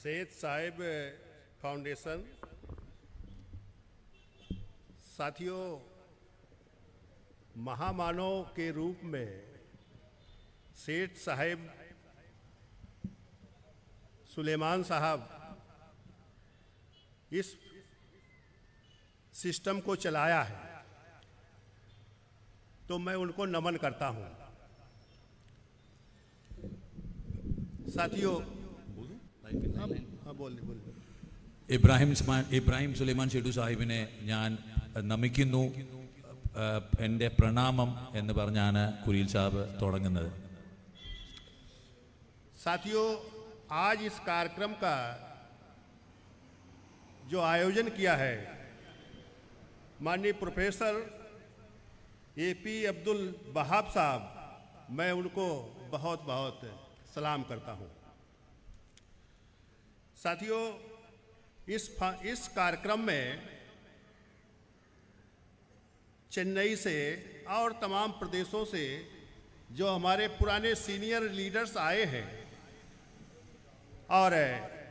सेठ साहिब फाउंडेशन, साथियों, महामानव के रूप में सेठ साहिब सुलेमान साहब इस सिस्टम को चलाया है, तो मैं उनको नमन करता हूं। साथियों, ഇബ്രാഹിം സുലൈമാൻ ഷെഡു സാഹിബിനെ ഞാൻ നമിക്കുന്നു. എൻ്റെ പ്രണാമം എന്ന് പറഞ്ഞാണ് കുരീൽ സാഹിബ് തുടങ്ങുന്നത്. साथियों, आज इस कार्यक्रम का जो आयोजन किया है माननीय प्रोफेसर AP अब्दुल वहाब साहब, मैं उनको बहुत बहुत सलाम करता हूं। साथियों, इस कार्यक्रम में चेन्नई से और तमाम प्रदेशों से जो हमारे पुराने सीनियर लीडर्स आए हैं, और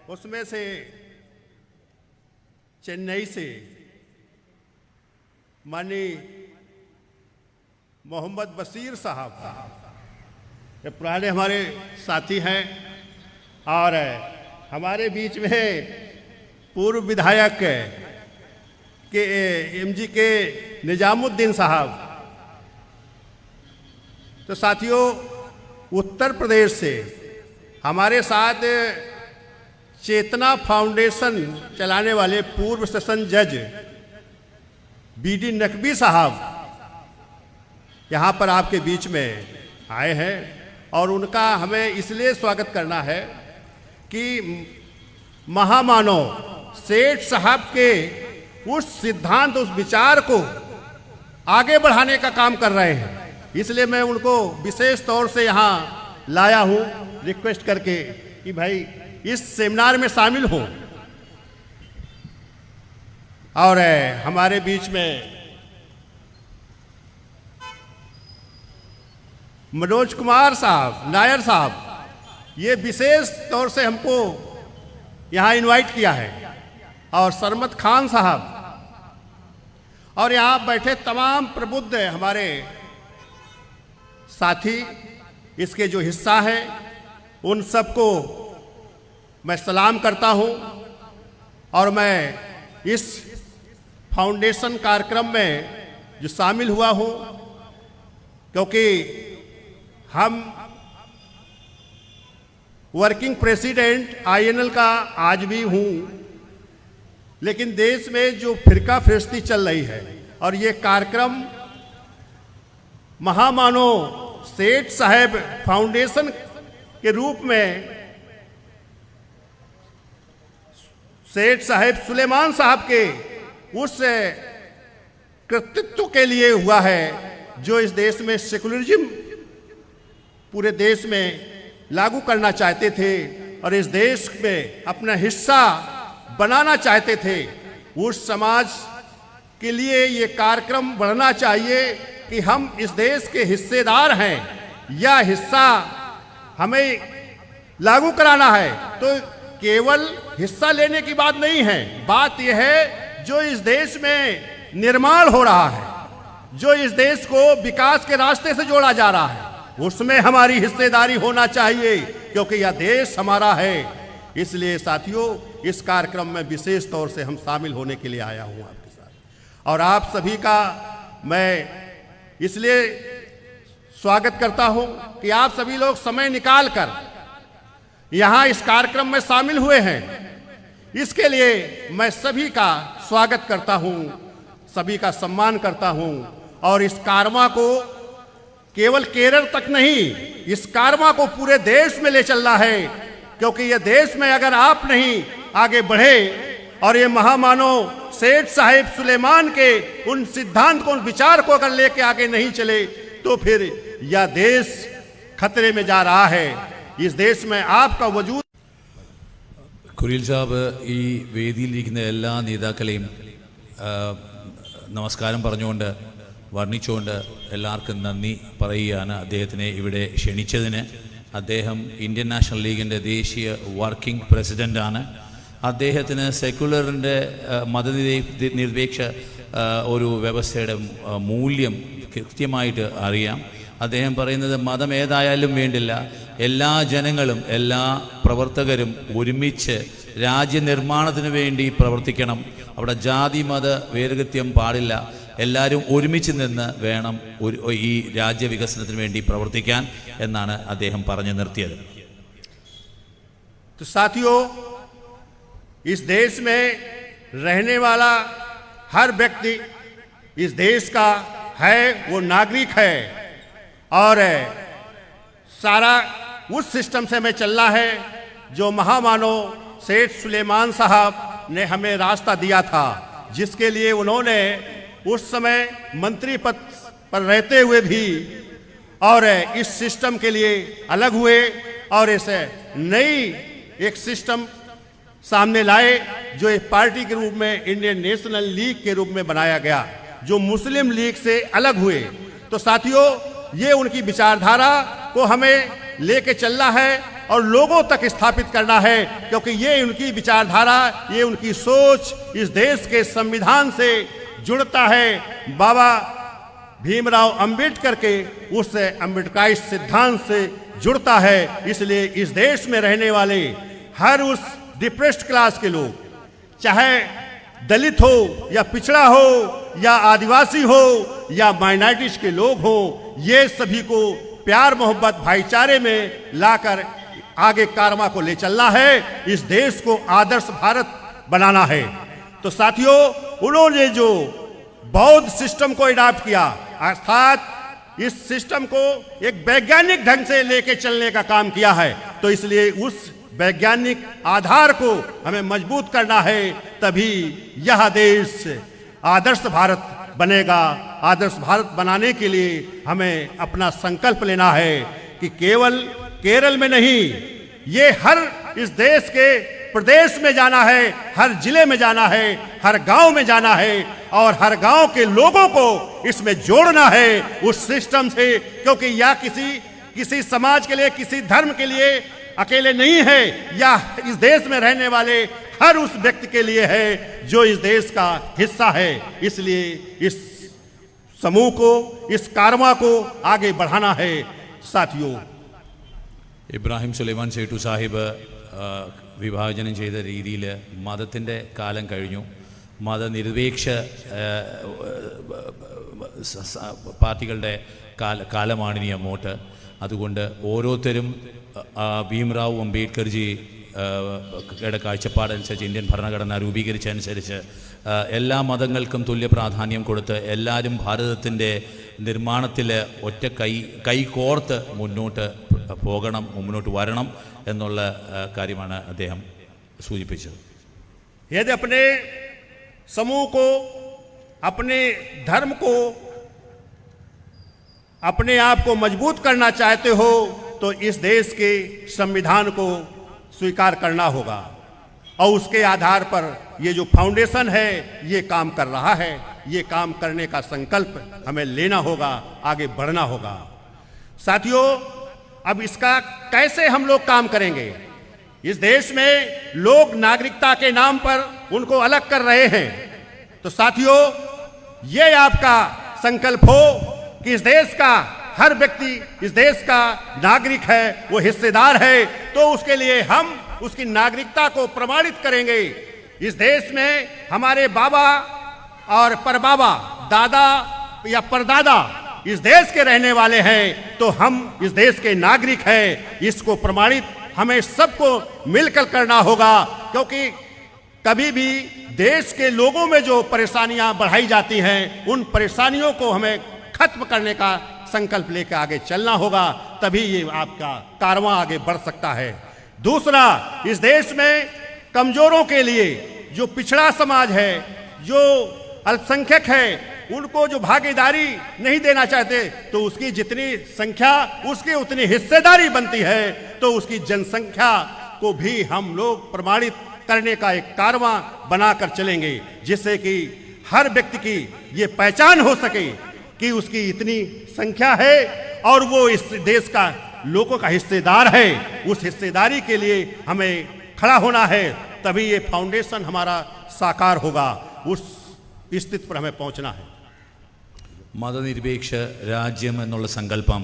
उसमें से चेन्नई से माननीय मोहम्मद बशीर साहब, ये पुराने हमारे साथी हैं, और हमारे बीच में पूर्व विधायक के MG के निजामुद्दीन साहब। तो साथियों, उत्तर प्रदेश से हमारे साथ चेतना फाउंडेशन चलाने वाले पूर्व सेशन जज BD नकवी साहब यहाँ पर आपके बीच में आए हैं, और उनका हमें इसलिए स्वागत करना है कि महामानव सेठ साहब के उस सिद्धांत, उस विचार को आगे बढ़ाने का काम कर रहे हैं। इसलिए मैं उनको विशेष तौर से यहाँ लाया हूँ, रिक्वेस्ट करके कि भाई इस सेमिनार में शामिल हो। और हमारे बीच में मनोज कुमार साहब, नायर साहब, ये विशेष तौर से हमको यहाँ इनवाइट किया है, और सरमत खान साहब, और यहाँ बैठे तमाम प्रबुद्ध हमारे साथी, इसके जो हिस्सा है, उन सबको मैं सलाम करता हूँ। और मैं इस फाउंडेशन कार्यक्रम में जो शामिल हुआ हूँ, क्योंकि हम वर्किंग प्रेसिडेंट INL का आज भी हूँ, लेकिन देश में जो फिरका फिरस्ती चल रही है, और ये कार्यक्रम महामानव सेठ साहिब फाउंडेशन के रूप में सेठ साहिब सुलेमान साहब के उस कृतित्व के लिए हुआ है, जो इस देश में सेकुलरिज्म पूरे देश में लागू करना चाहते थे, और इस देश में अपना हिस्सा बनाना चाहते थे। उस समाज के लिए ये कार्यक्रम बढ़ना चाहिए कि हम इस देश के हिस्सेदार हैं, या हिस्सा हमें लागू कराना है। तो केवल हिस्सा लेने की बात नहीं है, बात यह है जो इस देश में निर्माण हो रहा है, जो इस देश को विकास के रास्ते से जोड़ा जा रहा है, उसमें हमारी हिस्सेदारी होना चाहिए, क्योंकि यह देश हमारा है। इसलिए साथियों, इस कार्यक्रम में विशेष तौर से हम शामिल होने के लिए आया हूं आपके साथ, और आप सभी का मैं इसलिए स्वागत करता हूं कि आप सभी लोग समय निकाल कर यहां इस कार्यक्रम में शामिल हुए हैं। इसके लिए मैं सभी का स्वागत करता हूं, सभी का सम्मान करता हूं, और इस कारवां को केवल केरल तक नहीं, इस कारवां को पूरे देश में ले चलना है, क्योंकि यह देश में अगर आप नहीं आगे बढ़े, और ये महामानव सेठ साहिब सुलेमान के उन सिद्धांत को, उन विचार को अगर लेके आगे नहीं चले, तो फिर यह देश खतरे में जा रहा है। इस देश में आपका वजूद। കുരീൽ സാഹിബ് ഈ വേദിയിലിരിക്കുന്ന എല്ലാ നേതാക്കളെയും നമസ്കാരം പറഞ്ഞുകൊണ്ട് വർണ്ണിച്ചുകൊണ്ട് എല്ലാവർക്കും നന്ദി പറയുകയാണ് അദ്ദേഹത്തിനെ ഇവിടെ ക്ഷണിച്ചതിന്. അദ്ദേഹം ഇന്ത്യൻ നാഷണൽ ലീഗിൻ്റെ ദേശീയ വർക്കിംഗ് പ്രസിഡൻ്റാണ്. അദ്ദേഹത്തിന് സെക്കുലറിൻ്റെ മതനിരപേക്ഷ ഒരു വ്യവസ്ഥയുടെ മൂല്യം കൃത്യമായിട്ട് അറിയാം. അദ്ദേഹം പറയുന്നത് മതം ഏതായാലും വേണ്ടില്ല, എല്ലാ ജനങ്ങളും എല്ലാ പ്രവർത്തകരും ഒരുമിച്ച് രാജ്യനിർമ്മാണത്തിന് വേണ്ടി പ്രവർത്തിക്കണം. അവിടെ ജാതി മത വേർതിരിവ് പാടില്ല, എല്ലാവരും ഒരുമിച്ച് നിന്ന് വേണം ഈ രാജ്യവികസനത്തിന് വേണ്ടി പ്രവർത്തിക്കാൻ എന്നാണ് അദ്ദേഹം പറഞ്ഞു നിർത്തിയത്. तो साथियों, इस देश में रहने वाला हर व्यक्ति इस देश का है, वो नागरिक है और सारा उस सिस्टम से हमें चलना है जो महामानव सेठ सुलेमान साहब ने हमें रास्ता दिया था, जिसके लिए उन्होंने उस समय मंत्री पद पर रहते हुए भी और इस सिस्टम के लिए अलग हुए और इस नई एक सिस्टम सामने लाए जो एक पार्टी के रूप में इंडियन नेशनल लीग के रूप में बनाया गया, जो मुस्लिम लीग से अलग हुए। तो साथियों, ये उनकी विचारधारा को हमें लेके चलना है और लोगों तक स्थापित करना है, क्योंकि ये उनकी विचारधारा, ये उनकी सोच इस देश के संविधान से जुड़ता है। बाबा भीमराव अंबेडकर के उस अंबेडकराई सिद्धांत से जुड़ता है। इसलिए इस देश में रहने वाले हर उस डिप्रेस्ड क्लास के लोग, चाहे दलित हो या पिछड़ा हो या आदिवासी हो या माइनॉरिटीज के लोग हो, ये सभी को प्यार मोहब्बत भाईचारे में लाकर आगे कारवां को ले चलना है। इस देश को आदर्श भारत बनाना है। तो साथियों, उन्होंने जो बौद्ध सिस्टम को अडॉप्ट किया, अर्थात इस सिस्टम को एक वैज्ञानिक ढंग से लेके चलने का काम किया है, तो इसलिए उस वैज्ञानिक आधार को हमें मजबूत करना है, तभी यह देश आदर्श भारत बनेगा। आदर्श भारत बनाने के लिए हमें अपना संकल्प लेना है कि केवल केरल में नहीं, ये हर इस देश के प्रदेश में जाना है, हर जिले में जाना है, हर गांव में जाना है और हर गांव के लोगों को इसमें जोड़ना है उस सिस्टम से, क्योंकि यह किसी समाज के लिए, किसी धर्म के लिए अकेले नहीं है, या इस देश में रहने वाले हर उस व्यक्ति के लिए है जो इस देश का हिस्सा है। इसलिए इस समूह को, इस कारवां को आगे बढ़ाना है। साथियों, ഇബ്രാഹിം സുലൈമാൻ സേട്ടു സാഹിബ് വിഭാജനം ചെയ്ത രീതിയിൽ മതത്തിൻ്റെ കാലം കഴിഞ്ഞു. മതനിരപേക്ഷ പാർട്ടികളുടെ കാലമാണിനി അങ്ങോട്ട്. അതുകൊണ്ട് ഓരോരുത്തരും ഭീംറാവു അംബേദ്കർജി കാഴ്ചപ്പാടനുസരിച്ച് ഇന്ത്യൻ ഭരണഘടന രൂപീകരിച്ചനുസരിച്ച് എല്ലാ മതങ്ങൾക്കും തുല്യ പ്രാധാന്യം കൊടുത്ത് എല്ലാവരും ഭാരതത്തിൻ്റെ നിർമ്മാണത്തിൽ ഒറ്റ കൈകോർത്ത് മുന്നോട്ട് പോകണം, മുന്നോട്ട് വരണം എന്നുള്ള കാര്യമാണ് അദ്ദേഹം സൂചിപ്പിച്ചത്. यदि अपने समूह को, अपने धर्म को, अपने आप को मजबूत करना चाहते हो तो इस देश के संविधान को स्वीकार करना होगा और उसके आधार पर ये जो फाउंडेशन है ये काम कर रहा है। ये काम करने का संकल्प हमें लेना होगा, आगे बढ़ना होगा। साथियों, अब इसका कैसे हम लोग काम करेंगे? इस देश में लोग नागरिकता के नाम पर उनको अलग कर रहे हैं। तो साथियों, ये आपका संकल्प हो कि इस देश का हर व्यक्ति इस देश का नागरिक है, वो हिस्सेदार है, तो उसके लिए हम उसकी नागरिकता को प्रमाणित करेंगे। इस देश में हमारे बाबा और परबाबा, दादा या परदादा इस देश के रहने वाले हैं, तो हम इस देश के नागरिक हैं। इसको प्रमाणित हमें सबको मिलकर करना होगा, क्योंकि कभी भी देश के लोगों में जो परेशानियां बढ़ाई जाती हैं, उन परेशानियों को हमें खत्म करने का संकल्प लेकर आगे चलना होगा, तभी ये आपका कारवां आगे बढ़ सकता है। दूसरा, इस देश में कमजोरों के लिए, जो पिछड़ा समाज है, जो अल्पसंख्यक है, उनको जो भागीदारी नहीं देना चाहते, तो उसकी जितनी संख्या उसकी उतनी हिस्सेदारी बनती है, तो उसकी जनसंख्या को भी हम लोग प्रमाणित करने का एक कारवां बनाकर चलेंगे, जिससे कि हर व्यक्ति की ये पहचान हो सके कि उसकी इतनी संख्या है और वो इस देश का लोगों का हिस्सेदार है, उस हिस्सेदारी के लिए हमें खड़ा होना है, तभी ये फाउंडेशन हमारा साकार होगा। उस स्थिति पर हमें पहुंचना है। മതനിരപേക്ഷ രാജ്യം എന്നുള്ള സങ്കല്പം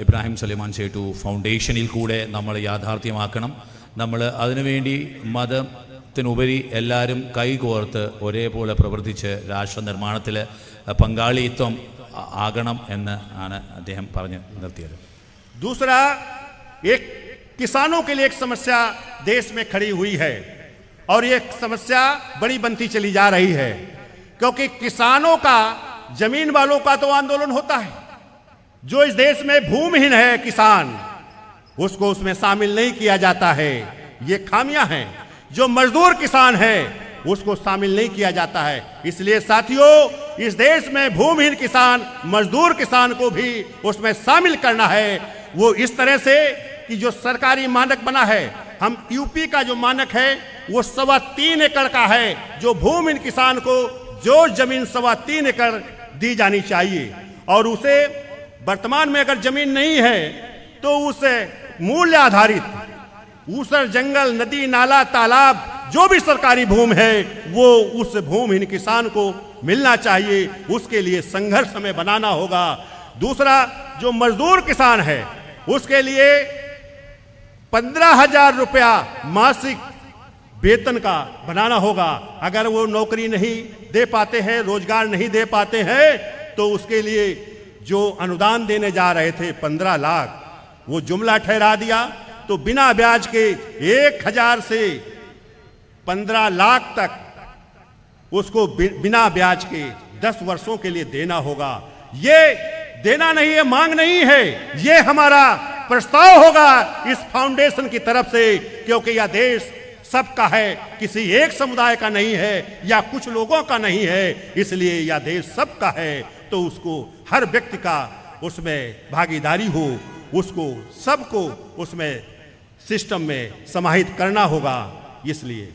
ഇബ്രാഹിം സലിമാൻ ചേട്ടു ഫൗണ്ടേഷനിൽ കൂടെ നമ്മൾ യാഥാർത്ഥ്യമാക്കണം. നമ്മൾ അതിനുവേണ്ടി മതത്തിനുപരി എല്ലാവരും കൈകോർത്ത് ഒരേപോലെ പ്രവർത്തിച്ച് രാഷ്ട്ര നിർമ്മാണത്തിൽ പങ്കാളിത്വം ആകണം എന്ന് ആണ് അദ്ദേഹം പറഞ്ഞു നിർത്തിയത്. दूसरा, एक किसानों के लिए एक समस्या देश में खड़ी हुई है और ये समस्या बड़ी बनती चली जा रही है, क्योंकि किसानों का, जमीन वालों का तो आंदोलन होता है। जो इस देश में भूमिहीन है किसान, उसको उसमें शामिल नहीं किया जाता है, ये खामियां हैं। जो मजदूर किसान है उसको शामिल नहीं किया जाता है। इसलिए साथियों, इस देश में भूमिहीन किसान, मजदूर किसान को भी उसमें शामिल करना है। वो इस तरह से कि जो सरकारी मानक बना है, हम यूपी का जो मानक है वो 3.25 एकड़ का है। जो भूमिहीन किसान को जो जमीन 3.25 एकड़ दी जानी चाहिए, और उसे वर्तमान में अगर जमीन नहीं है तो उसे मूल्य आधारित ऊसर, जंगल, नदी, नाला, तालाब, जो भी सरकारी भूमि है वो उस भूमिहीन किसान को मिलना चाहिए। उसके लिए संघर्ष हमें बनाना होगा। दूसरा, जो मजदूर किसान है उसके लिए 15,000 रुपया मासिक वेतन का बनाना होगा। अगर वो नौकरी नहीं दे पाते हैं, रोजगार नहीं दे पाते हैं, तो उसके लिए जो अनुदान देने जा रहे थे 15 लाख, वो जुमला ठहरा दिया। तो बिना ब्याज के 1,000 से 15 लाख तक उसको बिना ब्याज के 10 वर्षों के लिए देना होगा। ये देना नहीं है, मांग नहीं है, ये हमारा प्रस्ताव होगा इस फाउंडेशन की तरफ से, क्योंकि यह देश सबका है, किसी एक समुदाय का नहीं है या कुछ लोगों का नहीं है। इसलिए यह देश सबका है, तो उसको हर व्यक्ति का उसमें भागीदारी हो, उसको सबको उसमें सिस्टम में समाहित करना होगा. इसलिए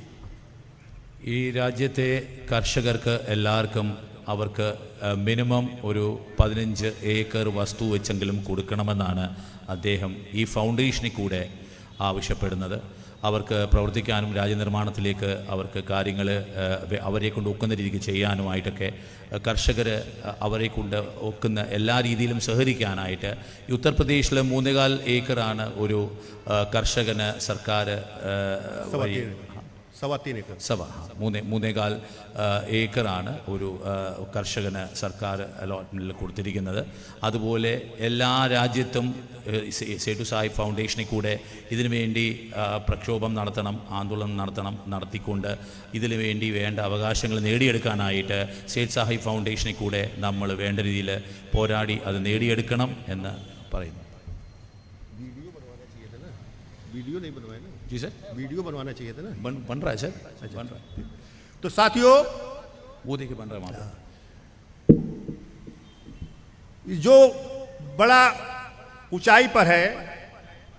ഈ രാജ്യത്തെ കർഷകർക്ക് എല്ലാവർക്കും അവർക്ക് മിനിമം ഒരു 15 ഏക്കർ വസ്തു വെച്ചെങ്കിലും കൊടുക്കണമെന്നാണ് അദ്ദേഹം ഈ ഫൗണ്ടേഷനിൽ കൂടെ ആവശ്യപ്പെടുന്നത്. അവർക്ക് പ്രവർത്തിക്കാനും രാജ്യനിർമ്മാണത്തിലേക്ക് അവർക്ക് കാര്യങ്ങൾ അവരെ കൊണ്ട് ഒക്കുന്ന രീതിക്ക് ചെയ്യാനുമായിട്ടൊക്കെ കർഷകർ അവരെ കൊണ്ട് ഒക്കുന്ന എല്ലാ രീതിയിലും സഹകരിക്കാനായിട്ട് ഈ ഉത്തർപ്രദേശിൽ 3.25 ഏക്കറാണ് ഒരു കർഷകന് സർക്കാർ 3.25 ഏക്കറാണ് ഒരു കർഷകന് സർക്കാർ അലോട്ട്മെൻറ്റിൽ കൊടുത്തിരിക്കുന്നത്. അതുപോലെ എല്ലാ രാജ്യത്തും സേഠു സാഹിബ് ഫൗണ്ടേഷനിൽ കൂടെ ഇതിനു വേണ്ടി പ്രക്ഷോഭം നടത്തണം, ആന്തോളനം നടത്തണം, നടത്തിക്കൊണ്ട് ഇതിനു വേണ്ടി വേണ്ട അവകാശങ്ങൾ നേടിയെടുക്കാനായിട്ട് സേഠ് സാഹിബ് ഫൗണ്ടേഷനിൽ കൂടെ നമ്മൾ വേണ്ട രീതിയിൽ പോരാടി അത് നേടിയെടുക്കണം എന്ന് പറയുന്നു. वीडियो नहीं बनवाया ना जी सर, वीडियो बनवाना चाहिए था ना. बन रहा है सर, बन रहा है. तो साथियों, वो देखिए बन रहा है वहाँ पर. जो बड़ा ऊंचाई पर है,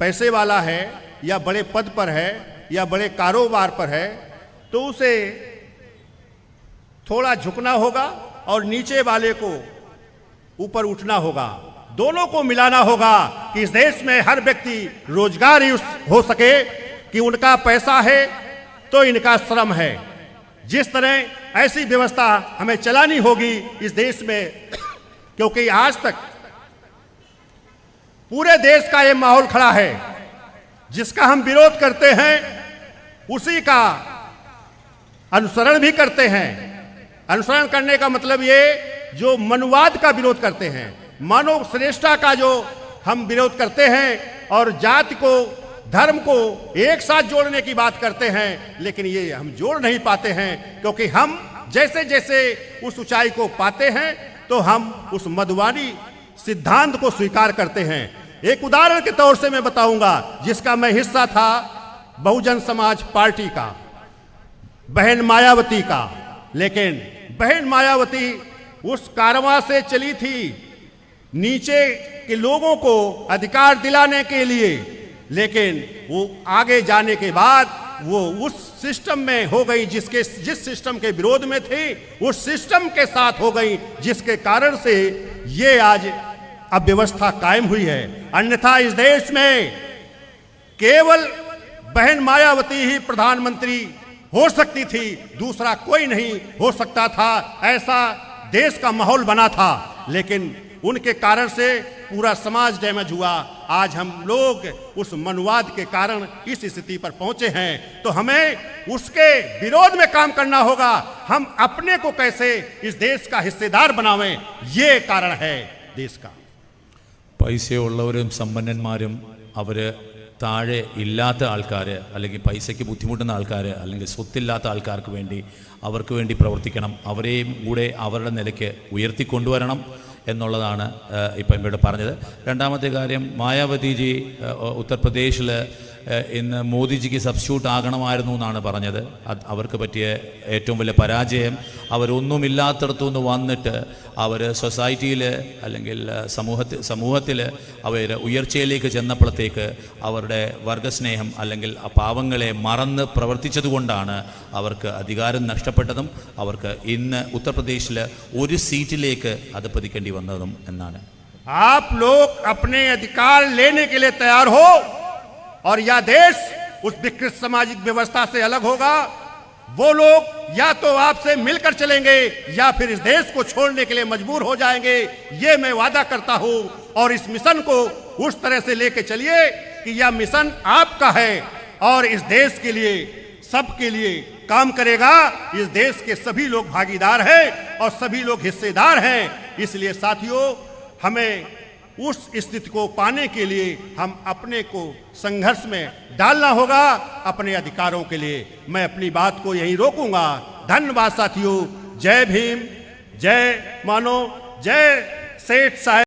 पैसे वाला है या बड़े पद पर है या बड़े कारोबार पर है, तो उसे थोड़ा झुकना होगा और नीचे वाले को ऊपर उठना होगा. दोनों को मिलाना होगा कि इस देश में हर व्यक्ति रोजगार हो सके, कि उनका पैसा है तो इनका श्रम है. जिस तरह ऐसी व्यवस्था हमें चलानी होगी इस देश में, क्योंकि आज तक पूरे देश का ये माहौल खड़ा है. जिसका हम विरोध करते हैं उसी का अनुसरण भी करते हैं. अनुसरण करने का मतलब ये, जो मनुवाद का विरोध करते हैं, मानव श्रेष्ठता का जो हम विरोध करते हैं और जाति को, धर्म को एक साथ जोड़ने की बात करते हैं, लेकिन ये हम जोड़ नहीं पाते हैं. क्योंकि हम जैसे जैसे उस ऊंचाई को पाते हैं तो हम उस मधुवादी सिद्धांत को स्वीकार करते हैं. एक उदाहरण के तौर से मैं बताऊंगा, जिसका मैं हिस्सा था, बहुजन समाज पार्टी का, बहन मायावती का. लेकिन बहन मायावती उस कारवां से चली थी नीचे के लोगों को अधिकार दिलाने के लिए, लेकिन वो आगे जाने के बाद वो उस सिस्टम में हो गई जिस सिस्टम के विरोध में थी, उस सिस्टम के साथ हो गई, जिसके कारण से ये आज अब व्यवस्था कायम हुई है, अन्यथा इस देश में केवल बहन मायावती ही प्रधानमंत्री हो सकती थी, दूसरा कोई नहीं हो सकता था। ऐसा देश का माहौल बना था, लेकिन उनके कारण से पूरा समाज डैमेज हुआ। आज हम लोग उस मनुवाद के कारण इस स्थिति पर पहुंचे हैं, तो हमें उसके विरोध में काम करना होगा। हम अपने को कैसे इस देश का हिस्सेदार बनावें, ये कारण है देश का। പൈസയുള്ളവരും സമ്പന്നന്മാരും അവർ താഴെ ഇല്ലാത്ത ആൾക്കാർ, അല്ലെങ്കിൽ പൈസയ്ക്ക് ബുദ്ധിമുട്ടുന്ന ആൾക്കാർ, അല്ലെങ്കിൽ സ്വത്തില്ലാത്ത ആൾക്കാർക്ക് വേണ്ടി അവർക്ക് വേണ്ടി പ്രവർത്തിക്കണം. അവരെയും കൂടെ അവരുടെ നിലയ്ക്ക് ഉയർത്തിക്കൊണ്ടുവരണം എന്നുള്ളതാണ് ഇപ്പം ഇവിടെ പറഞ്ഞത്. രണ്ടാമത്തെ കാര്യം, മായാവതിജി ഉത്തർപ്രദേശിൽ ഇന്ന് മോദിജിക്ക് സബ്സ്റ്റിറ്റ്യൂട്ട് ആകണമായിരുന്നു എന്നാണ് പറഞ്ഞത്. അവർക്ക് പറ്റിയ ഏറ്റവും വലിയ പരാജയം, അവരൊന്നുമില്ലാത്തടത്തുനിന്ന് വന്നിട്ട് അവർ സൊസൈറ്റിയിൽ അല്ലെങ്കിൽ സമൂഹത്തിൽ അവർ ഉയർച്ചയിലേക്ക് ചെന്നപ്പോഴത്തേക്ക് അവരുടെ വർഗസ്നേഹം അല്ലെങ്കിൽ ആ പാവങ്ങളെ മറന്ന് പ്രവർത്തിച്ചതുകൊണ്ടാണ് അവർക്ക് അധികാരം നഷ്ടപ്പെട്ടതും അവർക്ക് ഇന്ന് ഉത്തർപ്രദേശിൽ ഒരു സീറ്റിലേക്ക് അത് പതിക്കേണ്ടി വന്നതും എന്നാണ്. आप लोग अपने अधिकार लेने के लिए तैयार हो और यह देश उस विकृत सामाजिक व्यवस्था से अलग होगा। वो लोग या तो आपसे मिलकर चलेंगे या फिर इस देश को छोड़ने के लिए मजबूर हो जाएंगे, ये मैं वादा करता हूं। और इस मिशन को उस तरह से लेके चलिए कि यह मिशन आपका है और इस देश के लिए, सबके लिए काम करेगा। इस देश के सभी लोग भागीदार हैं और सभी लोग हिस्सेदार हैं। इसलिए साथियों, हमें उस स्थिति को पाने के लिए हम अपने को संघर्ष में डालना होगा अपने अधिकारों के लिए। मैं अपनी बात को यहीं रोकूंगा। धन्यवाद साथियों। जय भीम, जय मानो, जय सेठ साहब।